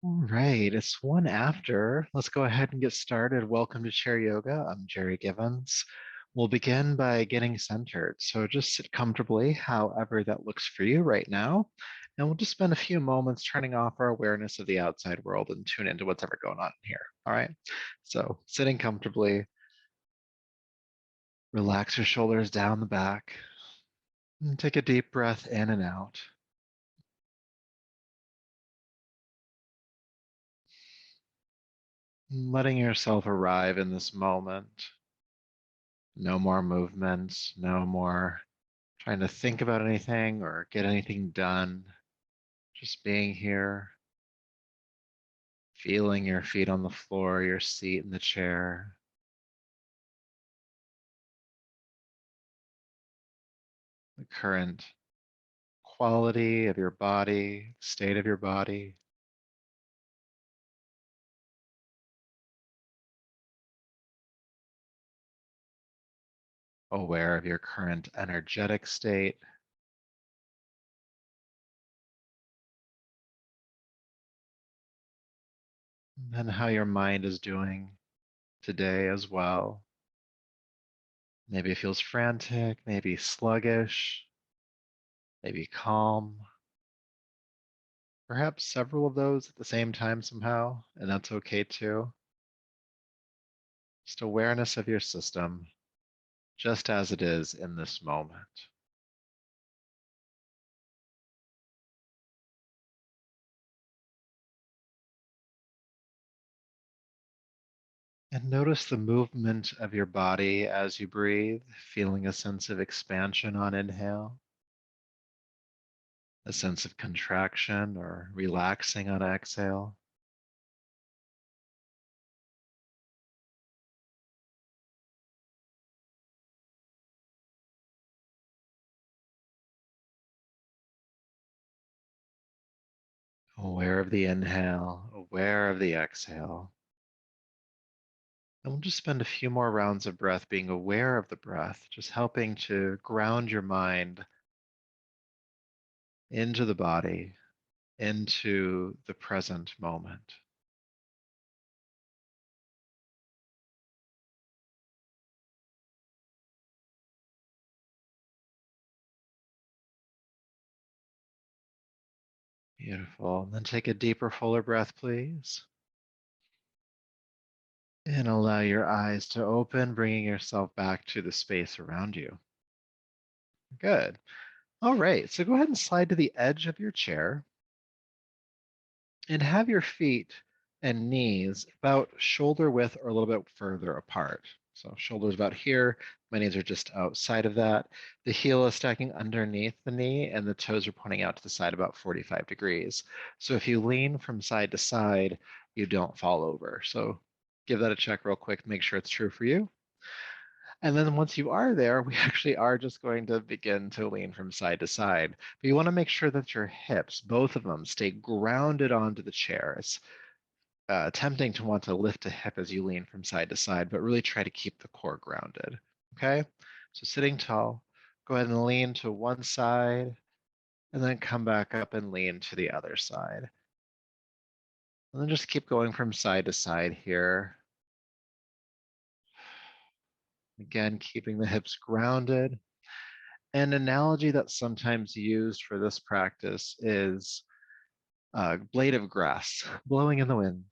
All right, it's one after. Let's go ahead and get started. Welcome to Chair Yoga. I'm Jerry Givens. We'll begin by getting centered. So just sit comfortably, however that looks for you right now. And we'll just spend a few moments turning off our awareness of the outside world and tune into what's ever going on in here. All right. So sitting comfortably, relax your shoulders down the back, and take a deep breath in and out. Letting yourself arrive in this moment. No more movements, no more trying to think about anything or get anything done. Just being here, feeling your feet on the floor, your seat in the chair. The current quality of your body, state of your body. Aware of your current energetic state. And how your mind is doing today as well. Maybe it feels frantic, maybe sluggish, maybe calm. Perhaps several of those at the same time somehow, and that's okay too. Just awareness of your system, just as it is in this moment. And notice the movement of your body as you breathe, feeling a sense of expansion on inhale, a sense of contraction or relaxing on exhale. Aware of the inhale, aware of the exhale. And we'll just spend a few more rounds of breath being aware of the breath, just helping to ground your mind into the body, into the present moment. Beautiful. And then take a deeper, fuller breath, please. And allow your eyes to open, bringing yourself back to the space around you. Good. All right. So go ahead and slide to the edge of your chair and have your feet and knees about shoulder width or a little bit further apart. So shoulders about here, my knees are just outside of that. The heel is stacking underneath the knee and the toes are pointing out to the side about 45 degrees. So if you lean from side to side, you don't fall over. So give that a check real quick, make sure it's true for you. And then once you are there, we actually are just going to begin to lean from side to side. But you want to make sure that your hips, both of them, stay grounded onto the chair. It's tempting to want to lift a hip as you lean from side to side, but really try to keep the core grounded. Okay? So sitting tall, go ahead and lean to one side, and then come back up and lean to the other side. And then just keep going from side to side here. Again, keeping the hips grounded. An analogy that's sometimes used for this practice is a blade of grass blowing in the wind.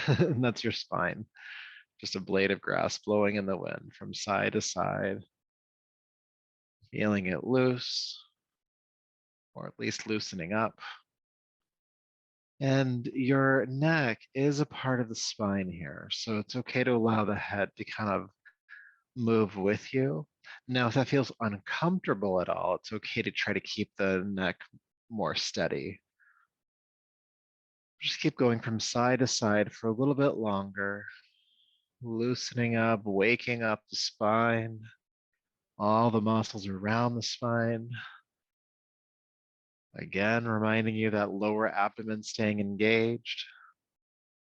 And that's your spine. Just a blade of grass blowing in the wind from side to side, feeling it loose, or at least loosening up. And your neck is a part of the spine here. So it's okay to allow the head to kind of move with you. Now, if that feels uncomfortable at all, it's okay to try to keep the neck more steady. Just keep going from side to side for a little bit longer, loosening up, waking up the spine, all the muscles around the spine. Again, reminding you that lower abdomen staying engaged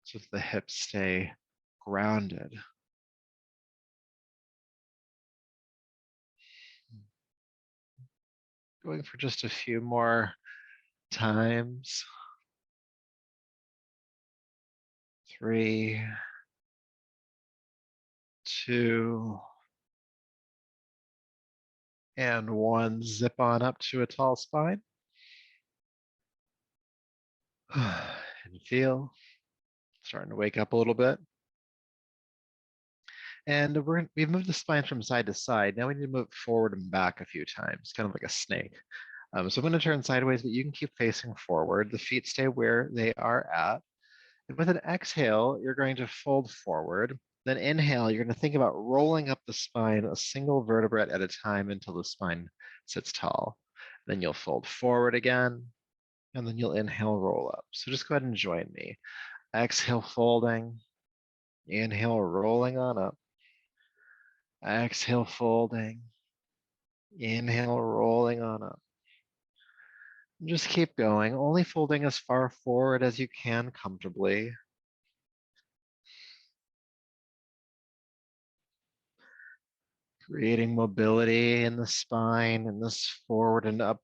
so that the hips stay grounded. Going for just a few more times. 3, 2, and 1. Zip on up to a tall spine. And feel, starting to wake up a little bit. And we've moved the spine from side to side. Now we need to move forward and back a few times, kind of like a snake. So I'm going to turn sideways, but you can keep facing forward. The feet stay where they are at. And with an exhale, you're going to fold forward. Then inhale, you're going to think about rolling up the spine a single vertebrae at a time until the spine sits tall. Then you'll fold forward again, and then you'll inhale, roll up. So just go ahead and join me. Exhale, folding. Inhale, rolling on up. Exhale, folding. Inhale, rolling on up. Just keep going, only folding as far forward as you can comfortably. Creating mobility in the spine in this forward and up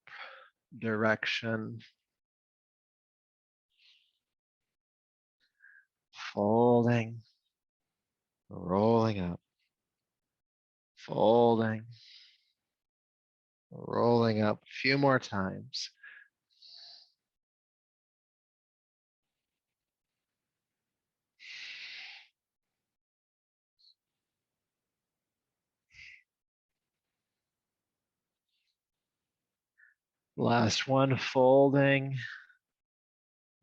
direction. Folding, rolling up. Folding, rolling up. A few more times. Last one, folding,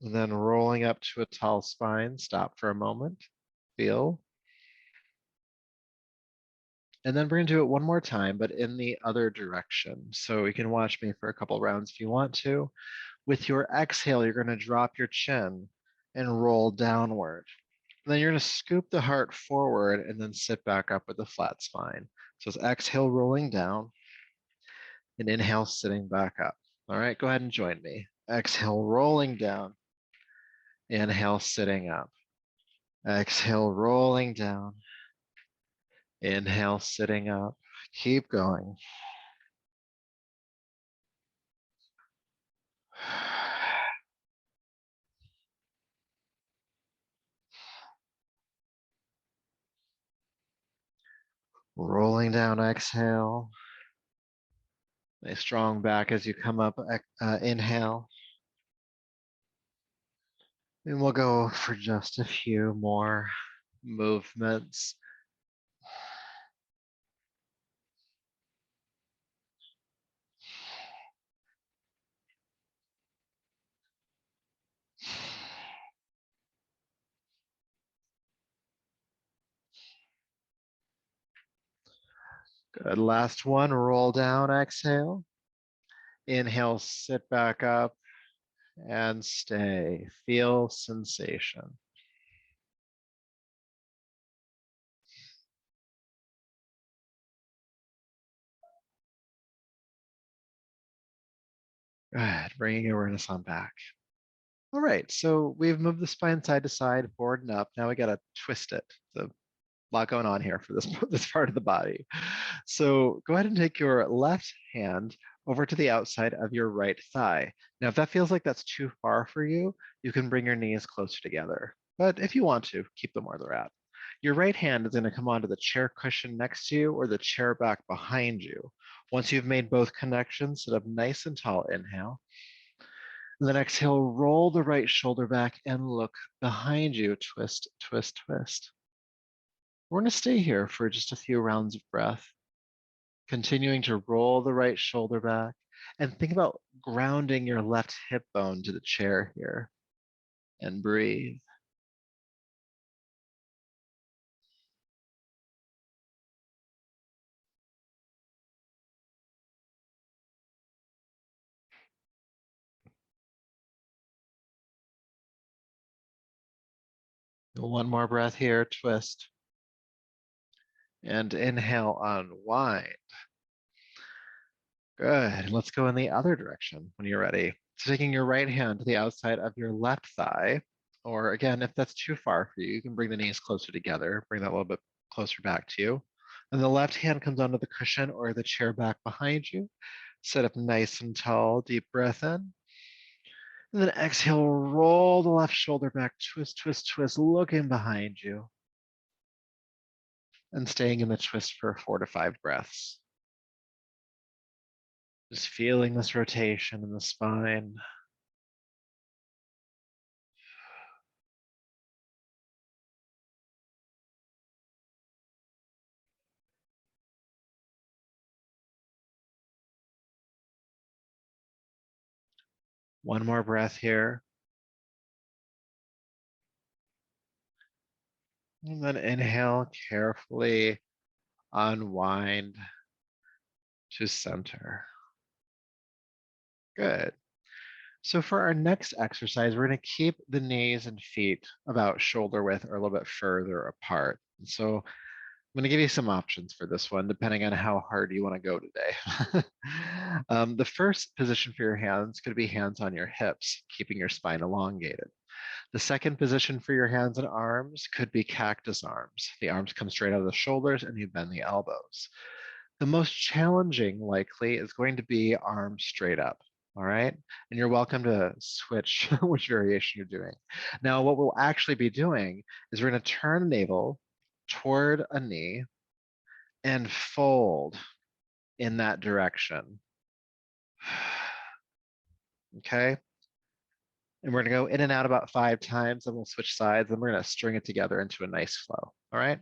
and then rolling up to a tall spine. Stop for a moment, feel. And then we're gonna do it one more time, but in the other direction. So you can watch me for a couple rounds if you want to. With your exhale, you're gonna drop your chin and roll downward. And then you're gonna scoop the heart forward and then sit back up with a flat spine. So it's exhale, rolling down, and inhale, sitting back up. All right, go ahead and join me. Exhale, rolling down. Inhale, sitting up. Exhale, rolling down. Inhale, sitting up. Keep going. Rolling down, exhale. Nice strong back as you come up, inhale. And we'll go for just a few more movements. Good. Last one, roll down, exhale. Inhale, sit back up and stay. Feel sensation. Good. Bringing awareness on back. All right, so we've moved the spine side to side, forward and up. Now we got to twist it. So a lot going on here for this, this part of the body. So go ahead and take your left hand over to the outside of your right thigh. Now, if that feels like that's too far for you, you can bring your knees closer together. But if you want to, keep them where they're at. Your right hand is going to come onto the chair cushion next to you or the chair back behind you. Once you've made both connections, sit up nice and tall, inhale. And then exhale, roll the right shoulder back and look behind you, twist, twist, twist. We're going to stay here for just a few rounds of breath, continuing to roll the right shoulder back and think about grounding your left hip bone to the chair here and breathe. One more breath here, twist. And inhale, unwind. Good. Let's go in the other direction when you're ready. So taking your right hand to the outside of your left thigh, or again, if that's too far for you, you can bring the knees closer together, bring that a little bit closer back to you. And the left hand comes onto the cushion or the chair back behind you. Sit up nice and tall, deep breath in. And then exhale, roll the left shoulder back, twist, twist, twist, looking behind you. And staying in the twist for 4 to 5 breaths. Just feeling this rotation in the spine. One more breath here. And then inhale, carefully unwind to center. Good. So for our next exercise, we're going to keep the knees and feet about shoulder width or a little bit further apart. And so I'm going to give you some options for this one, depending on how hard you want to go today. The first position for your hands could be hands on your hips, keeping your spine elongated. The second position for your hands and arms could be cactus arms. The arms come straight out of the shoulders and you bend the elbows. The most challenging likely is going to be arms straight up. All right. And you're welcome to switch which variation you're doing. Now, what we'll actually be doing is we're going to turn the navel toward a knee and fold in that direction. Okay. And we're going to go in and out about 5 times, and we'll switch sides, and we're going to string it together into a nice flow. All right.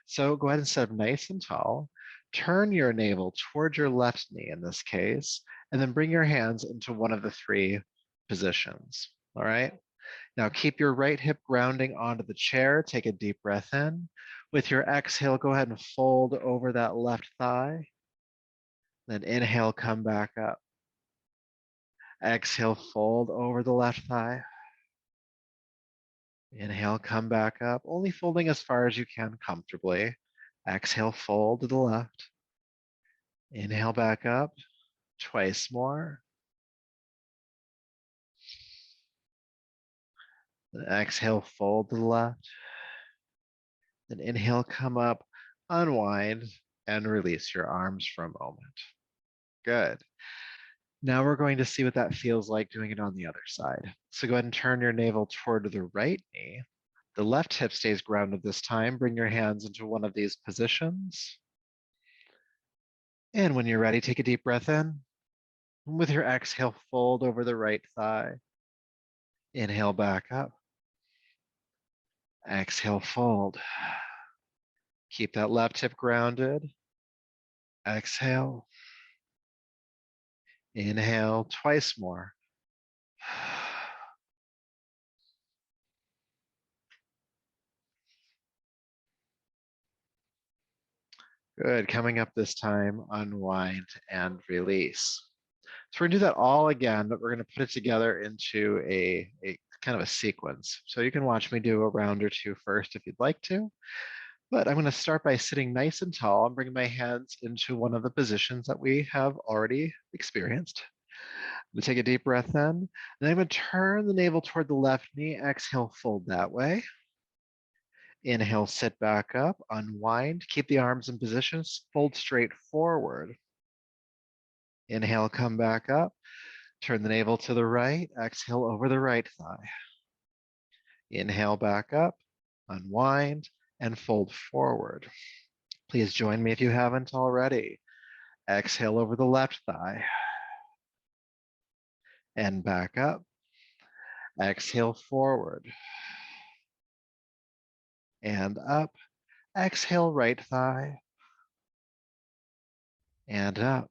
So go ahead and sit up nice and tall. Turn your navel toward your left knee in this case, and then bring your hands into one of the 3 positions. All right. Now keep your right hip grounding onto the chair. Take a deep breath in. With your exhale, go ahead and fold over that left thigh. Then inhale, come back up. Exhale, fold over the left thigh. Inhale, come back up, only folding as far as you can comfortably. Exhale, fold to the left. Inhale, back up. Twice more. Then exhale, fold to the left. Then inhale, come up, unwind, and release your arms for a moment. Good. Now we're going to see what that feels like doing it on the other side. So go ahead and turn your navel toward the right knee. The left hip stays grounded this time. Bring your hands into one of these positions. And when you're ready, take a deep breath in. With your exhale, fold over the right thigh. Inhale, back up. Exhale, fold. Keep that left hip grounded. Exhale. Inhale, twice more. Good. Coming up this time, unwind and release. So we're going to do that all again, but we're going to put it together into a kind of a sequence. So you can watch me do a round or 2 first if you'd like to. But I'm going to start by sitting nice and tall and bring my hands into one of the positions that we have already experienced. I'm going to take a deep breath in, and then I'm going to turn the navel toward the left knee. Exhale, fold that way. Inhale, sit back up, unwind, keep the arms in position, fold straight forward. Inhale, come back up, turn the navel to the right, exhale over the right thigh. Inhale, back up, unwind, and fold forward. Please join me if you haven't already. Exhale over the left thigh and back up. Exhale forward and up. Exhale right thigh and up.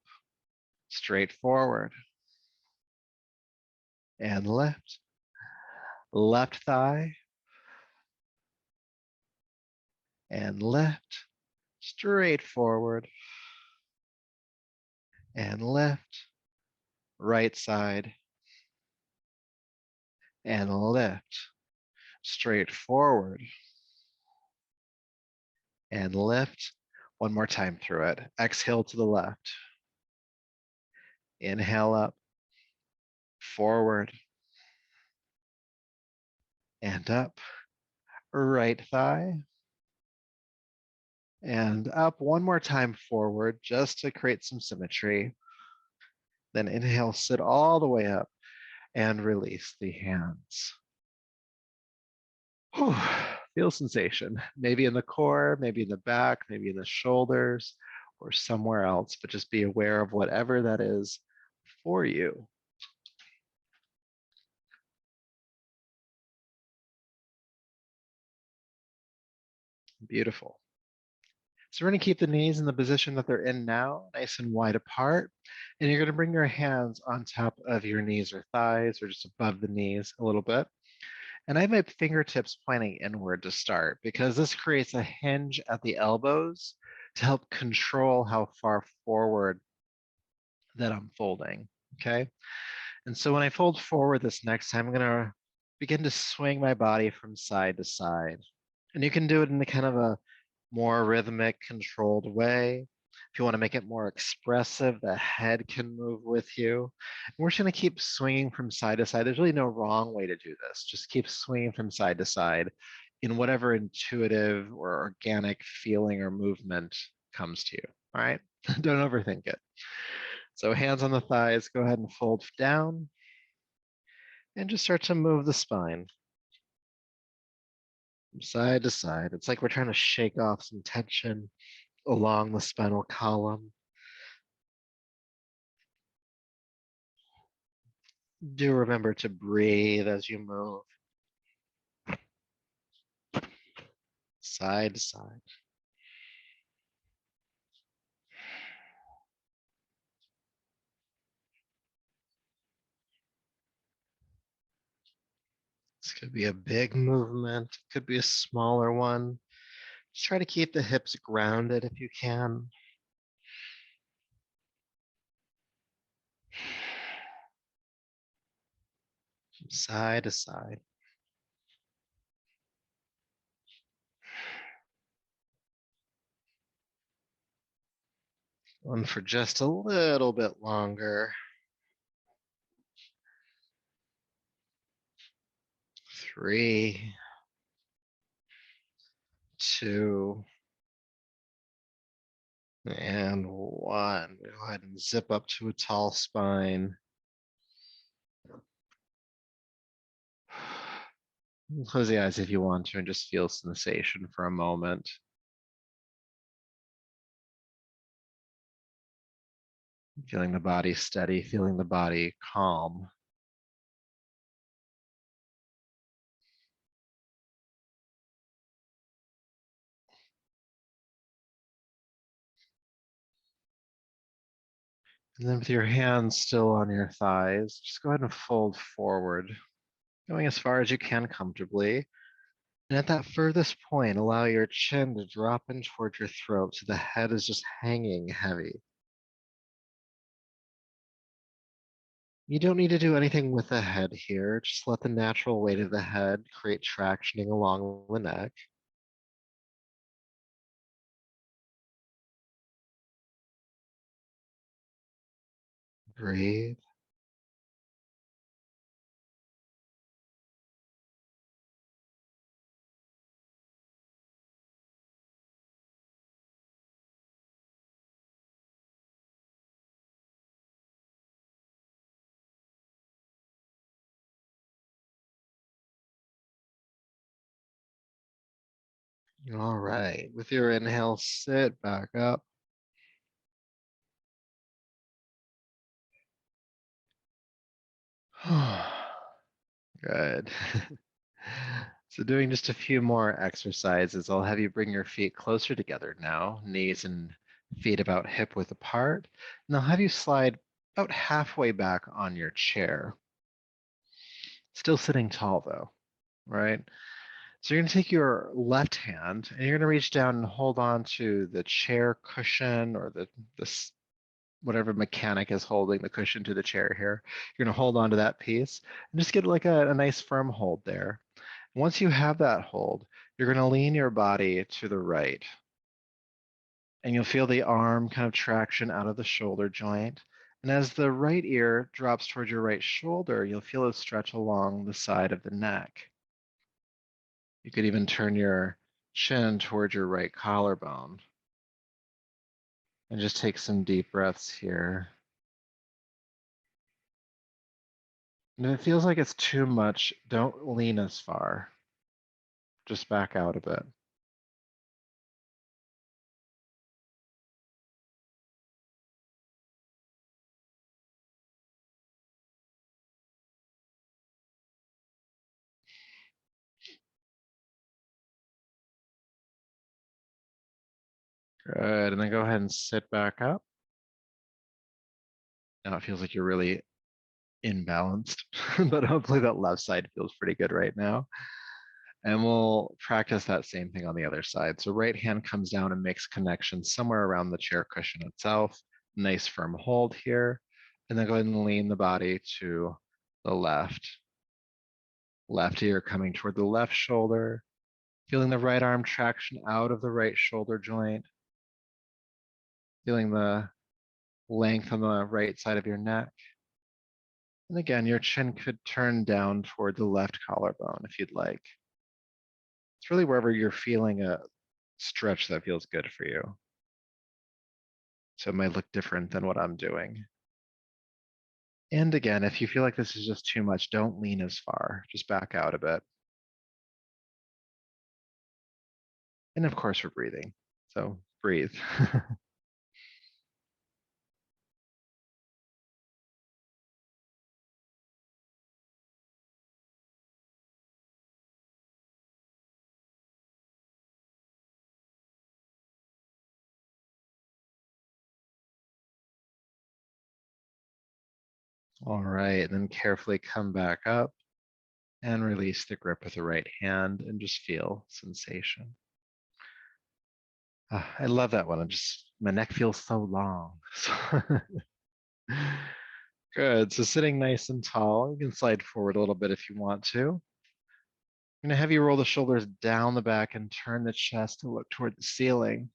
Straight forward and lift. Left thigh and lift. Straight forward and lift. Right side and lift. Straight forward and lift. One more time through it. Exhale to the left. Inhale up, forward and up. Right thigh and up. One more time forward just to create some symmetry. Then inhale, sit all the way up. and release the hands. Whew. Feel sensation, maybe in the core, maybe in the back, maybe in the shoulders, or somewhere else, but just be aware of whatever that is for you. Beautiful. So we're going to keep the knees in the position that they're in now, nice and wide apart. And you're going to bring your hands on top of your knees or thighs or just above the knees a little bit. And I have my fingertips pointing inward to start because this creates a hinge at the elbows to help control how far forward that I'm folding, okay? And so when I fold forward this next time, I'm gonna begin to swing my body from side to side. And you can do it in a kind of a more rhythmic, controlled way. If you want to make it more expressive, the head can move with you. And we're just going to keep swinging from side to side. There's really no wrong way to do this. Just keep swinging from side to side in whatever intuitive or organic feeling or movement comes to you. All right? Don't overthink it. So hands on the thighs, go ahead and fold down and just start to move the spine from side to side. It's like we're trying to shake off some tension along the spinal column. Do remember to breathe as you move side to side. This could be a big movement, it could be a smaller one. Just try to keep the hips grounded if you can. From side to side. One for just a little bit longer. 3, 2, and 1. Go ahead and zip up to a tall spine. Close the eyes if you want to and just feel sensation for a moment. Feeling the body steady, feeling the body calm. And then with your hands still on your thighs, just go ahead and fold forward, going as far as you can comfortably. And at that furthest point, allow your chin to drop in towards your throat so the head is just hanging heavy. You don't need to do anything with the head here. Just let the natural weight of the head create tractioning along the neck. Breathe. All right. With your inhale, sit back up. Good. So doing just a few more exercises, I'll have you bring your feet closer together now, knees and feet about hip width apart. And I'll have you slide about halfway back on your chair. Still sitting tall though, right? So you're gonna take your left hand and you're gonna reach down and hold on to the chair cushion or this whatever mechanic is holding the cushion to the chair here. You're gonna hold on to that piece and just get like a nice firm hold there. Once you have that hold, you're going to lean your body to the right. And you'll feel the arm kind of traction out of the shoulder joint. And as the right ear drops towards your right shoulder, you'll feel it stretch along the side of the neck. You could even turn your chin towards your right collarbone. And just take some deep breaths here. And if it feels like it's too much, don't lean as far. Just back out a bit. Good. And then go ahead and sit back up. Now it feels like you're really imbalanced, but hopefully that left side feels pretty good right now. And we'll practice that same thing on the other side. So right hand comes down and makes connection somewhere around the chair cushion itself. Nice firm hold here. And then go ahead and lean the body to the left. Left ear coming toward the left shoulder. Feeling the right arm traction out of the right shoulder joint. Feeling the length on the right side of your neck. And again, your chin could turn down toward the left collarbone if you'd like. It's really wherever you're feeling a stretch that feels good for you. So it might look different than what I'm doing. And again, if you feel like this is just too much, don't lean as far. Just back out a bit. And of course, we're breathing. So breathe. All right. And then carefully come back up and release the grip with the right hand and just feel sensation. I love that one. My neck feels so long. Good. So sitting nice and tall, you can slide forward a little bit if you want to. I'm going to have you roll the shoulders down the back and turn the chest to look toward the ceiling.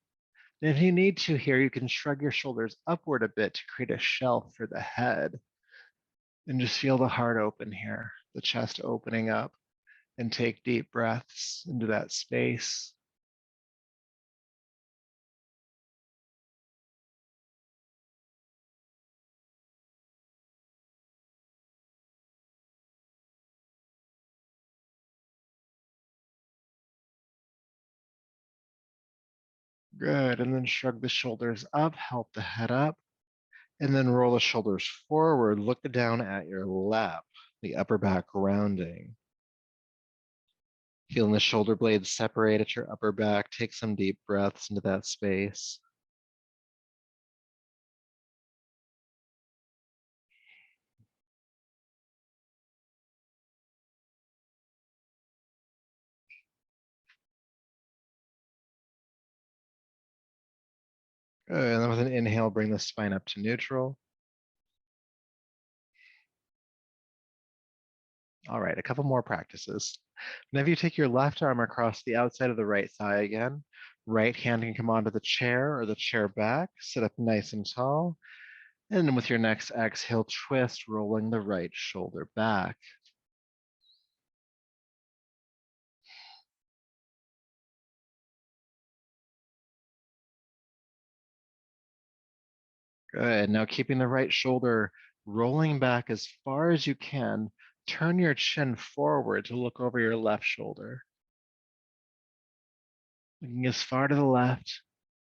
And if you need to here, you can shrug your shoulders upward a bit to create a shelf for the head. And just feel the heart open here, the chest opening up, and take deep breaths into that space. Good. And then shrug the shoulders up, help the head up. And then roll the shoulders forward, look down at your lap, the upper back rounding. Feeling the shoulder blades separate at your upper back. Take some deep breaths into that space. Good. And then with an inhale, bring the spine up to neutral. All right, a couple more practices. Now, if you take your left arm across the outside of the right thigh again, right hand can come onto the chair or the chair back, sit up nice and tall. And then with your next exhale, twist, rolling the right shoulder back. Good. Now keeping the right shoulder rolling back as far as you can, turn your chin forward to look over your left shoulder. Looking as far to the left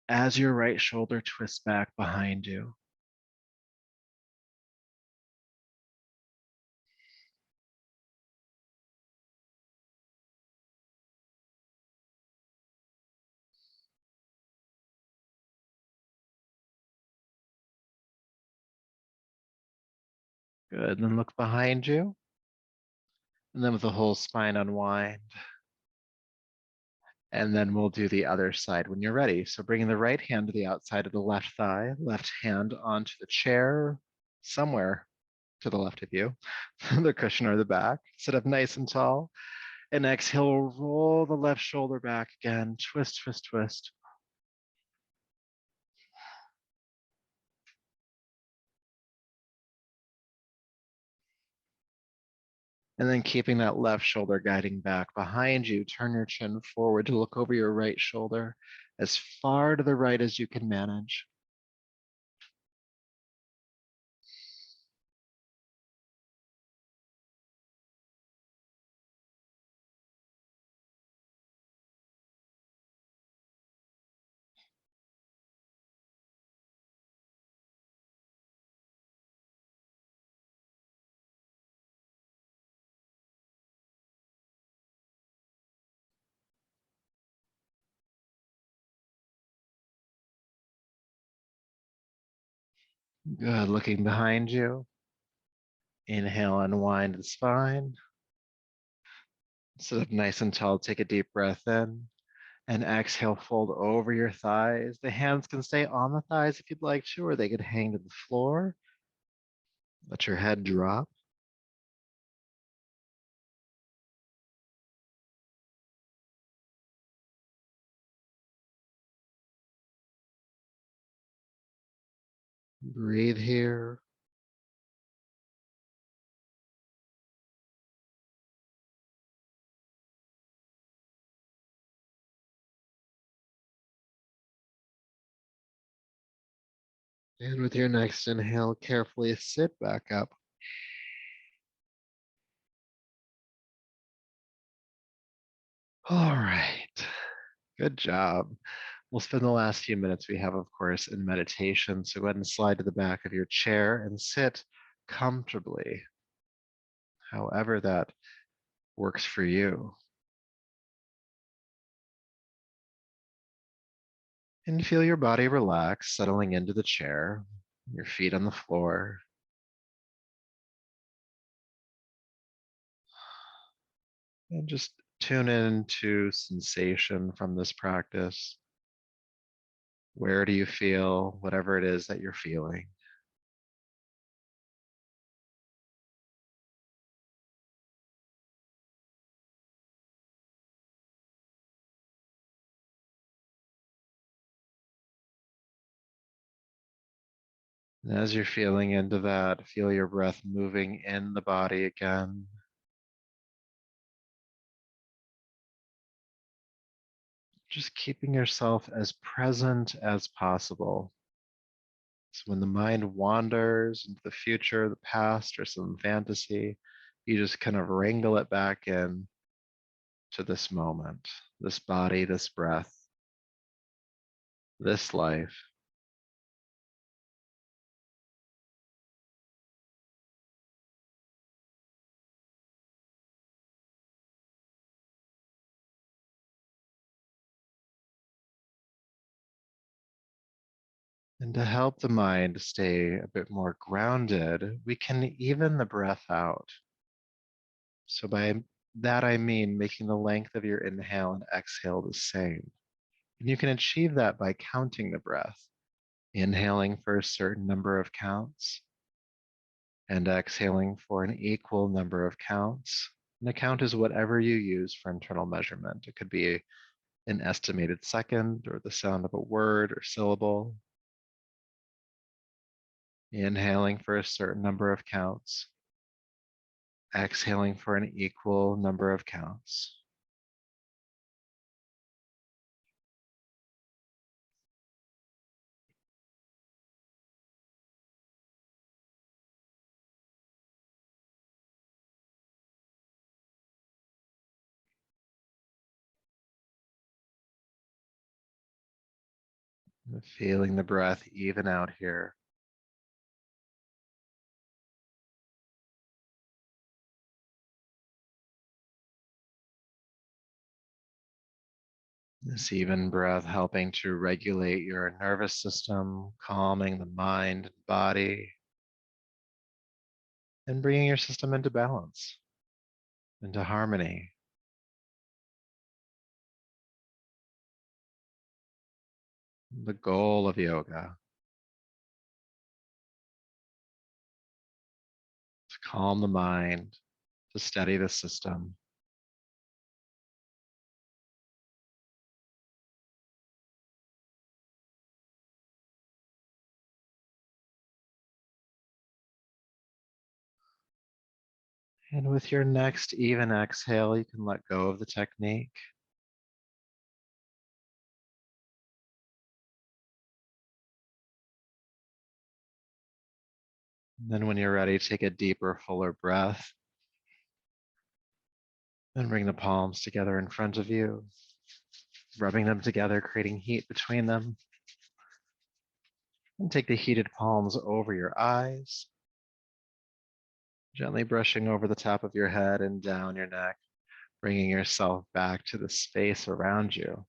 as your right shoulder twists back behind you. Good. And then look behind you. And then with the whole spine unwind. And then we'll do the other side when you're ready. So bringing the right hand to the outside of the left thigh, left hand onto the chair, somewhere to the left of you, the cushion or the back. Sit up nice and tall. And exhale, roll the left shoulder back again. Twist, twist, twist. And then keeping that left shoulder guiding back behind you, turn your chin forward to look over your right shoulder as far to the right as you can manage. Good. Looking behind you. Inhale, unwind the spine. Sit up nice and tall. Take a deep breath in. And exhale, fold over your thighs. The hands can stay on the thighs if you'd like to, or they could hang to the floor. Let your head drop. Breathe here. And with your next inhale, carefully sit back up. All right. Good job. We'll spend the last few minutes we have, of course, in meditation. So go ahead and slide to the back of your chair and sit comfortably, however that works for you. And feel your body relax, settling into the chair, your feet on the floor. And just tune in to sensation from this practice. Where do you feel whatever it is that you're feeling? And as you're feeling into that, feel your breath moving in the body again. Just keeping yourself as present as possible. So when the mind wanders into the future, the past, or some fantasy, you just kind of wrangle it back in to this moment, this body, this breath, this life. And to help the mind stay a bit more grounded, we can even the breath out. So by that I mean making the length of your inhale and exhale the same. And you can achieve that by counting the breath, inhaling for a certain number of counts and exhaling for an equal number of counts. And a count is whatever you use for internal measurement. It could be an estimated second or the sound of a word or syllable. Inhaling for a certain number of counts, exhaling for an equal number of counts. Feeling the breath even out here. This even breath helping to regulate your nervous system, calming the mind and body, and bringing your system into balance, into harmony. The goal of yoga is to calm the mind, to steady the system. And with your next even exhale, you can let go of the technique. And then when you're ready, take a deeper, fuller breath and bring the palms together in front of you, rubbing them together, creating heat between them. And take the heated palms over your eyes, gently brushing over the top of your head and down your neck, bringing yourself back to the space around you.